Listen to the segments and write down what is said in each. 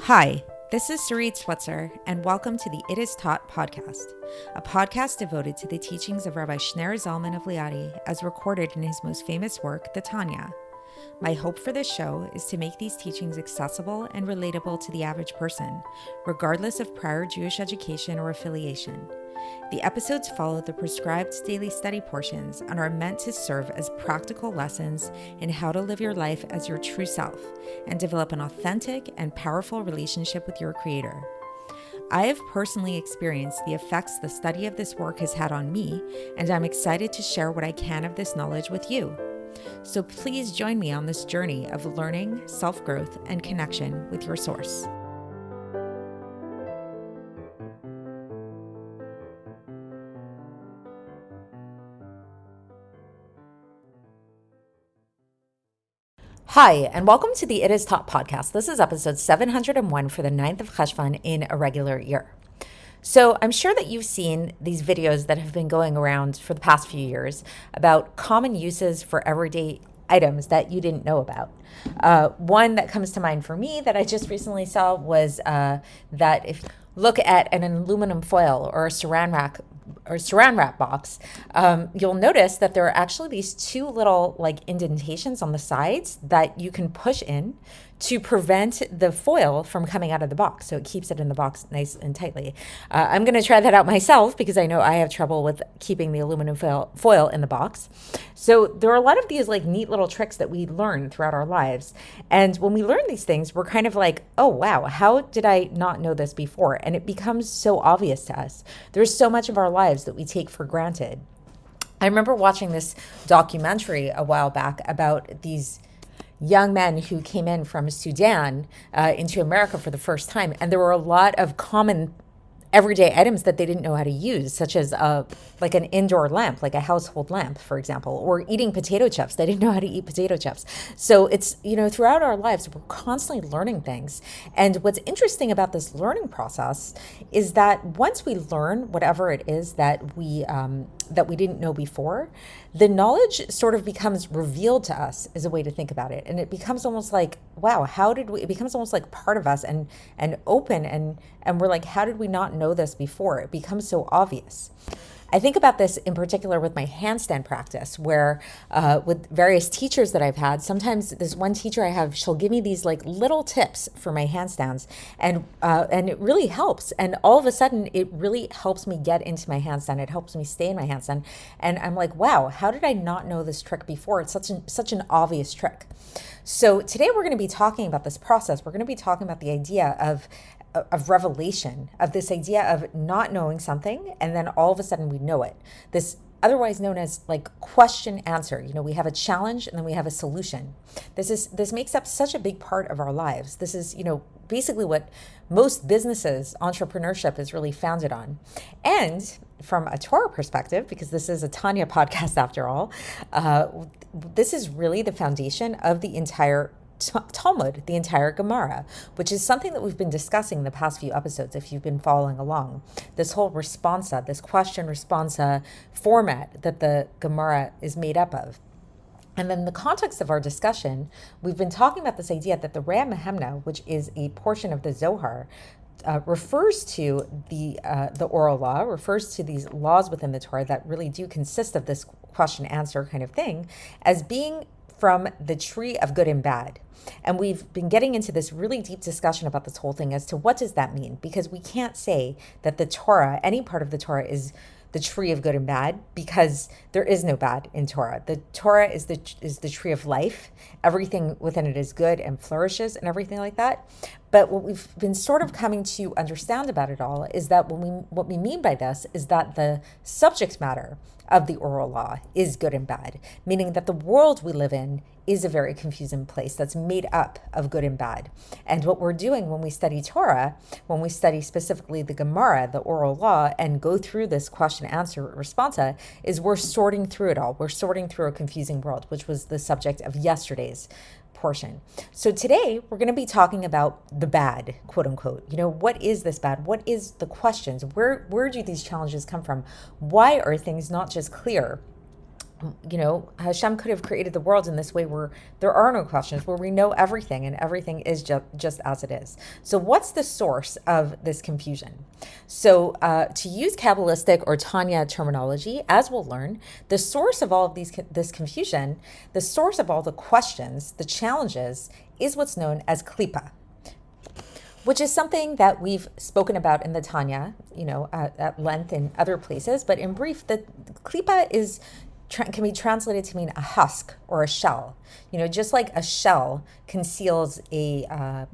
Hi, this is Sarit Switzer, and welcome to the It Is Taught podcast, a podcast devoted to the teachings of Rabbi Shneur Zalman of Liadi as recorded in his most famous work, the Tanya. My hope for this show is to make these teachings accessible and relatable to the average person, regardless of prior Jewish education or affiliation. The episodes follow the prescribed daily study portions and are meant to serve as practical lessons in how to live your life as your true self and develop an authentic and powerful relationship with your Creator. I have personally experienced the effects the study of this work has had on me, and I'm excited to share what I can of this knowledge with you. So please join me on this journey of learning, self-growth, and connection with your source. Hi, and welcome to the It Is Taught podcast. This is episode 701 for the 9th of Cheshvan in a regular year. So I'm sure that you've seen these videos that have been going around for the past few years about common uses for everyday items that you didn't know about. One that comes to mind for me that I just recently saw was that if you look at an aluminum foil or a saran wrap box, you'll notice that there are actually these two little indentations on the sides that you can push in to prevent the foil from coming out of the box. So it keeps it in the box nice and tightly. I'm going to try that out myself because I know I have trouble with keeping the aluminum foil in the box. So there are a lot of these neat little tricks that we learn throughout our lives. And when we learn these things, we're kind of like, oh, wow, how did I not know this before? And it becomes so obvious to us. There's so much of our lives that we take for granted. I remember watching this documentary a while back about these young men who came in from Sudan into America for the first time. And there were a lot of common everyday items that they didn't know how to use, such as an indoor lamp, like a household lamp, for example, or eating potato chips. They didn't know how to eat potato chips. So it's, throughout our lives, we're constantly learning things. And what's interesting about this learning process is that once we learn whatever it is that we didn't know before, the knowledge sort of becomes revealed to us, is a way to think about it. And it becomes almost like, wow, it becomes almost like part of us and open. And we're like, how did we not know this before? It becomes so obvious. I think about this in particular with my handstand practice, where with various teachers that I've had, sometimes this one teacher I have, she'll give me these little tips for my handstands, and it really helps. And all of a sudden, it really helps me get into my handstand. It helps me stay in my handstand. And I'm like, wow, how did I not know this trick before? It's such an obvious trick. So today we're going to be talking about this process. We're going to be talking about the idea of revelation, of this idea of not knowing something, and then all of a sudden we know it. This otherwise known as question answer. We have a challenge and then we have a solution. This makes up such a big part of our lives. This is, basically what most businesses, entrepreneurship is really founded on. And from a Torah perspective, because this is a Tanya podcast after all, this is really the foundation of the entire Talmud, the entire Gemara, which is something that we've been discussing in the past few episodes if you've been following along. This whole responsa, this question-responsa format that the Gemara is made up of. And then in the context of our discussion, we've been talking about this idea that the Rea Mehemna, which is a portion of the Zohar, refers to the oral law, refers to these laws within the Torah that really do consist of this question-answer kind of thing, as being from the tree of good and bad. And we've been getting into this really deep discussion about this whole thing as to what does that mean? Because we can't say that the Torah, any part of the Torah, is the tree of good and bad, because there is no bad in Torah. The Torah is the tree of life. Everything within it is good and flourishes and everything like that. But what we've been sort of coming to understand about it all is that what we mean by this is that the subject matter of the oral law is good and bad, meaning that the world we live in is a very confusing place that's made up of good and bad. And what we're doing when we study Torah, when we study specifically the Gemara, the oral law, and go through this question-answer responsa, is we're sorting through it all. We're sorting through a confusing world, which was the subject of yesterday's portion. So today we're going to be talking about the bad, quote unquote. What is this bad? What is the questions? Where do these challenges come from? Why are things not just clear? Hashem could have created the world in this way where there are no questions, where we know everything and everything is just as it is. So what's the source of this confusion? So to use Kabbalistic or Tanya terminology, as we'll learn, the source of all of this confusion, the source of all the questions, the challenges, is what's known as klipa, which is something that we've spoken about in the Tanya, at length in other places. But in brief, the klipa can be translated to mean a husk or a shell. Just like a shell conceals a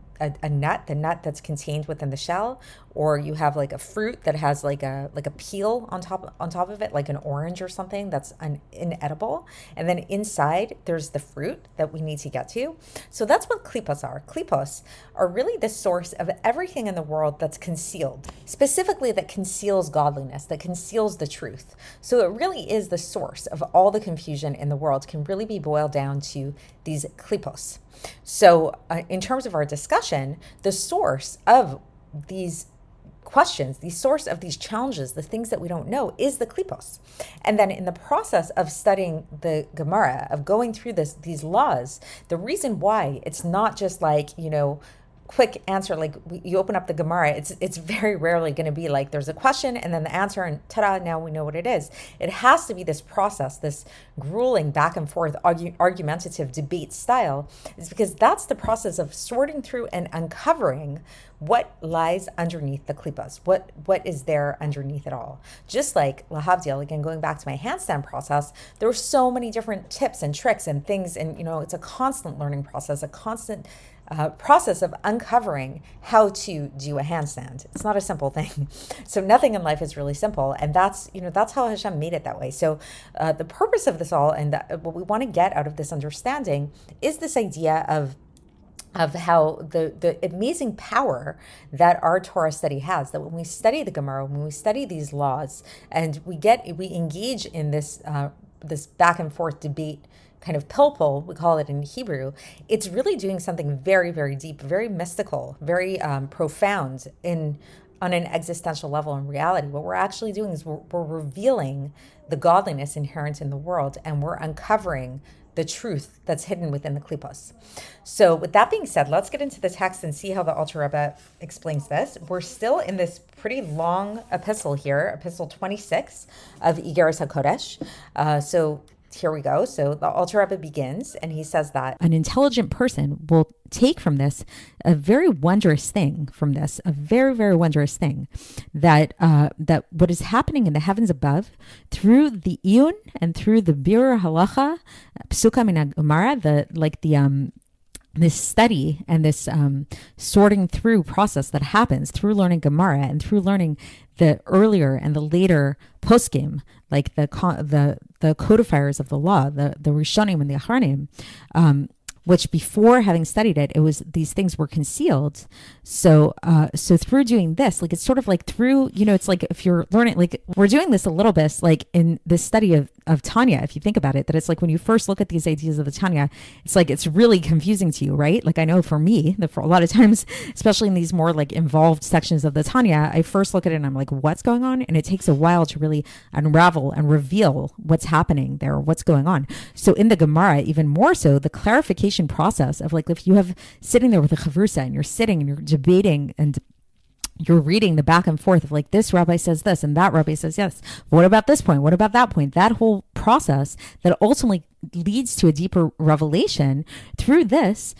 nut, the nut that's contained within the shell, or you have like a fruit that has like a peel on top of it, like an orange or something that's inedible, and then inside there's the fruit that we need to get to. So that's what klipos are. Klipos are really the source of everything in the world that's concealed, specifically that conceals godliness, that conceals the truth. So it really is the source of all the confusion in the world, can really be boiled down to these klipos. So in terms of our discussion, the source of these questions, the source of these challenges, the things that we don't know, is the klipos. And then in the process of studying the Gemara, of going through these laws, the reason why it's not just like, quick answer, like you open up the Gemara, it's very rarely going to be like there's a question and then the answer and ta-da, now we know what it is. It has to be this process, this grueling back and forth argumentative debate style, is because that's the process of sorting through and uncovering what lies underneath the klipos, what is there underneath it all. Just like lahavdil, again, going back to my handstand process, there were so many different tips and tricks and things, and it's a constant learning process, a constant process of uncovering how to do a handstand. It's not a simple thing. So nothing in life is really simple. And that's how Hashem made it that way. So the purpose of this all, and what we want to get out of this understanding, is this idea of how the amazing power that our Torah study has, that when we study the Gemara, when we study these laws, and we engage in this back and forth debate kind of pilpul, we call it in Hebrew, it's really doing something very, very deep, very mystical, very profound on an existential level in reality. What we're actually doing is we're revealing the godliness inherent in the world, and we're uncovering the truth that's hidden within the klipos. So with that being said, let's get into the text and see how the Alter Rebbe explains this. We're still in this pretty long epistle here, Epistle 26 of Iggeres HaKodesh. So here we go. So the Alter Rebbe begins, and he says that an intelligent person will take from this a very wondrous thing, a very, very wondrous thing, that what is happening in the heavens above through the iyun and through the birur halacha, psuka min Gemara, this study and this sorting through process that happens through learning Gemara and through learning the earlier and the later poskim, like the codifiers of the law, the Rishonim and the Achronim, which before having studied it, these things were concealed. So through doing this, like it's sort of like through, it's like if you're learning, like we're doing this a little bit, like in this study of Tanya, if you think about it, that it's like when you first look at these ideas of the Tanya, it's like it's really confusing to you, right? Like I know for me, that for a lot of times, especially in these more like involved sections of the Tanya, I first look at it and I'm like, what's going on? And it takes a while to really unravel and reveal what's happening there, what's going on. So in the Gemara, even more so, the clarification process of like if you have sitting there with a chavrusa and you're sitting and you're debating and you're reading the back and forth of like this rabbi says this and that rabbi says yes, what about this point, what about that point, that whole process that ultimately leads to a deeper revelation. Through this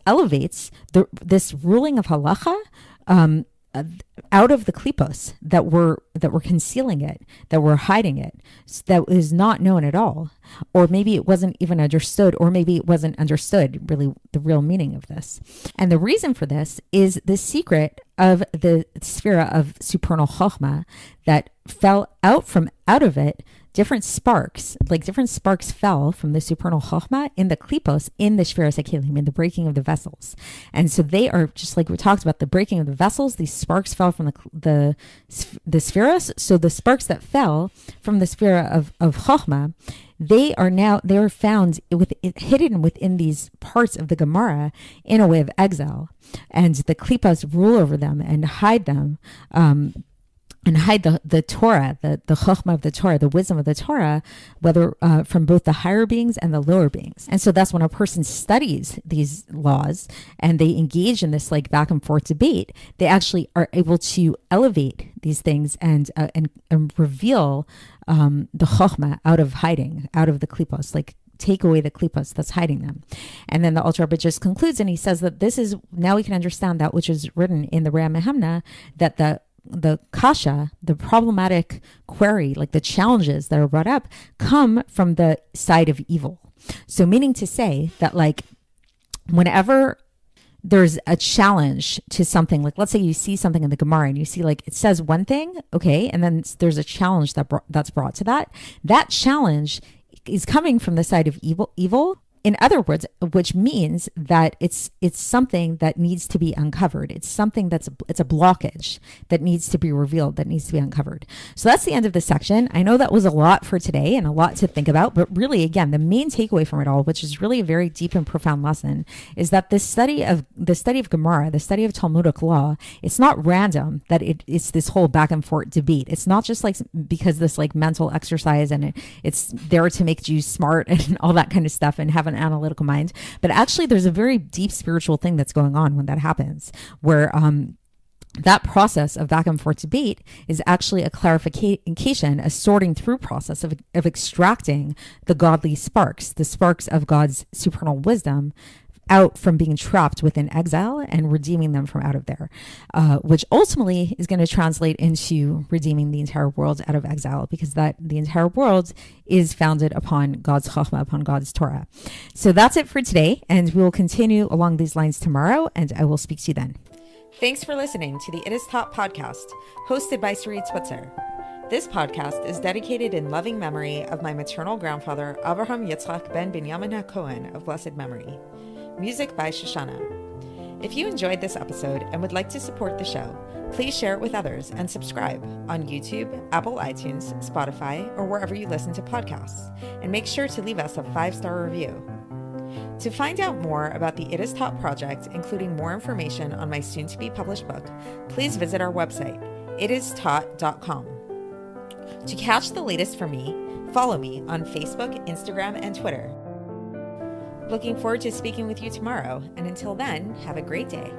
elevates this ruling of halacha out of the klipos that were concealing it, that were hiding it, that is not known at all, or maybe it wasn't even understood, or maybe it wasn't understood really the real meaning of this. And the reason for this is the secret of the sphere of supernal chokhmah that fell out of it. Different sparks fell from the supernal chokhmah in the klipos, in the shviras hakelim, in the breaking of the vessels. And so they are just like we talked about the breaking of the vessels. These sparks fell from the spheras. So the sparks that fell from the sphere of chokhmah, they are found hidden within these parts of the Gemara in a way of exile, and the klipos rule over them and hide them. and hide the Torah, the chokhmah of the Torah, the wisdom of the Torah, whether from both the higher beings and the lower beings. And so that's when a person studies these laws and they engage in this like back and forth debate, they actually are able to elevate these things and reveal the chokhmah out of hiding, out of the klipos, like take away the klipos that's hiding them. And then the Alter Rebbe just concludes and he says that this is, now we can understand that which is written in the Re'ah Mehemna, that the kasha, the problematic query, like the challenges that are brought up, come from the side of evil. So meaning to say that like whenever there's a challenge to something, like let's say you see something in the Gemara and you see like it says one thing, okay, and then there's a challenge that's brought to that challenge is coming from the side of evil. In other words, which means that it's something that needs to be uncovered. It's something it's a blockage that needs to be revealed, that needs to be uncovered. So that's the end of this section. I know that was a lot for today and a lot to think about, but really, again, the main takeaway from it all, which is really a very deep and profound lesson, is that the study of Gemara, the study of Talmudic law, it's not random that it's this whole back and forth debate. It's not just like because this like mental exercise and it's there to make you smart and all that kind of stuff and have an analytical mind, but actually there's a very deep spiritual thing that's going on when that happens, where that process of back and forth debate is actually a clarification, a sorting through process of extracting the godly sparks, the sparks of God's supernal wisdom out from being trapped within exile and redeeming them from out of there, which ultimately is going to translate into redeeming the entire world out of exile, because that the entire world is founded upon God's chokhmah, upon God's Torah. So that's it for today, and we will continue along these lines tomorrow, and I will speak to you then. Thanks for listening to the It Is Taught podcast, hosted by Sarit Switzer. This podcast is dedicated in loving memory of my maternal grandfather, Avraham Yitzchak ben Binyamin HaKohen of blessed memory. Music by Shoshana. If you enjoyed this episode and would like to support the show, please share it with others and subscribe on YouTube, Apple iTunes, Spotify, or wherever you listen to podcasts. And make sure to leave us a 5-star review. To find out more about the It Is Taught project, including more information on my soon-to-be published book, please visit our website, itistaught.com. To catch the latest from me, follow me on Facebook, Instagram, and Twitter. Looking forward to speaking with you tomorrow, and until then, have a great day.